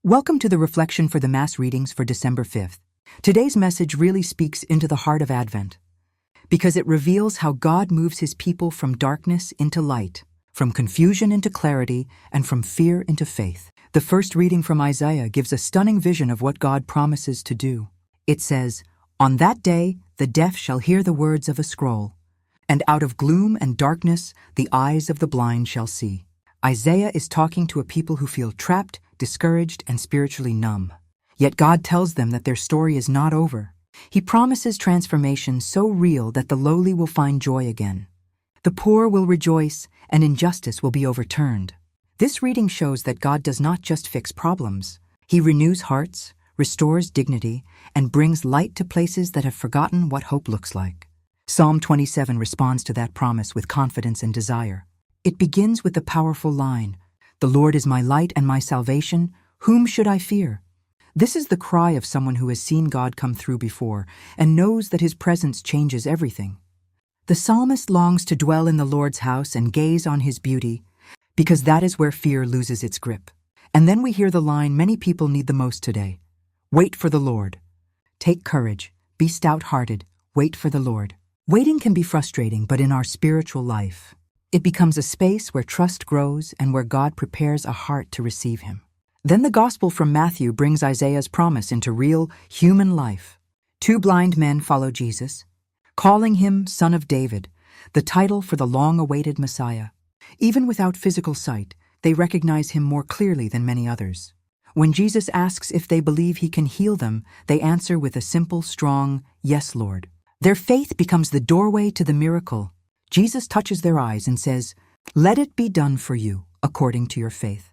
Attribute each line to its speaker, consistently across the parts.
Speaker 1: Welcome to the reflection for the Mass readings for December 5th. Today's message really speaks into the heart of Advent, because it reveals how God moves His people from darkness into light, from confusion into clarity, and from fear into faith. The first reading from Isaiah gives a stunning vision of what God promises to do. It says, "On that day the deaf shall hear the words of a scroll, and out of gloom and darkness the eyes of the blind shall see." Isaiah is talking to a people who feel trapped, discouraged, and spiritually numb. Yet God tells them that their story is not over. He promises transformation so real that the lowly will find joy again. The poor will rejoice, and injustice will be overturned. This reading shows that God does not just fix problems. He renews hearts, restores dignity, and brings light to places that have forgotten what hope looks like. Psalm 27 responds to that promise with confidence and desire. It begins with the powerful line, "The Lord is my light and my salvation, whom should I fear?" This is the cry of someone who has seen God come through before and knows that His presence changes everything. The psalmist longs to dwell in the Lord's house and gaze on His beauty, because that is where fear loses its grip. And then we hear the line many people need the most today. Wait for the Lord. Take courage, be stout-hearted, wait for the Lord. Waiting can be frustrating, but in our spiritual life, it becomes a space where trust grows and where God prepares a heart to receive Him. Then the Gospel from Matthew brings Isaiah's promise into real, human life. Two blind men follow Jesus, calling Him Son of David, the title for the long-awaited Messiah. Even without physical sight, they recognize Him more clearly than many others. When Jesus asks if they believe He can heal them, they answer with a simple, strong, "Yes, Lord." Their faith becomes the doorway to the miracle. Jesus touches their eyes and says, "Let it be done for you, according to your faith."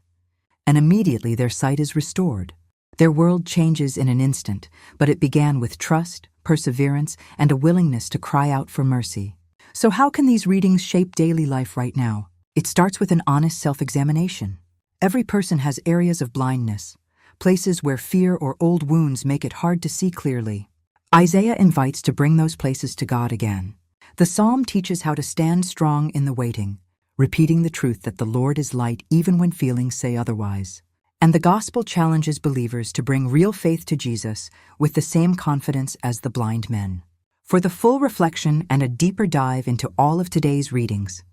Speaker 1: And immediately their sight is restored. Their world changes in an instant, but it began with trust, perseverance, and a willingness to cry out for mercy. So how can these readings shape daily life right now? It starts with an honest self-examination. Every person has areas of blindness, places where fear or old wounds make it hard to see clearly. Isaiah invites to bring those places to God again. The psalm teaches how to stand strong in the waiting, repeating the truth that the Lord is light even when feelings say otherwise. And the gospel challenges believers to bring real faith to Jesus with the same confidence as the blind men. For the full reflection and a deeper dive into all of today's readings,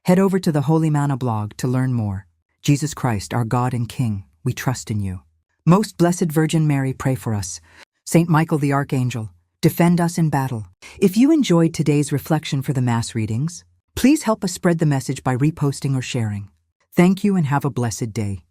Speaker 1: head over to the Holy Manna blog to learn more. Jesus Christ, our God and King, we trust in you. Most Blessed Virgin Mary, pray for us. Saint Michael the Archangel, defend us in battle. If you enjoyed today's reflection for the Mass readings, please help us spread the message by reposting or sharing. Thank you and have a blessed day.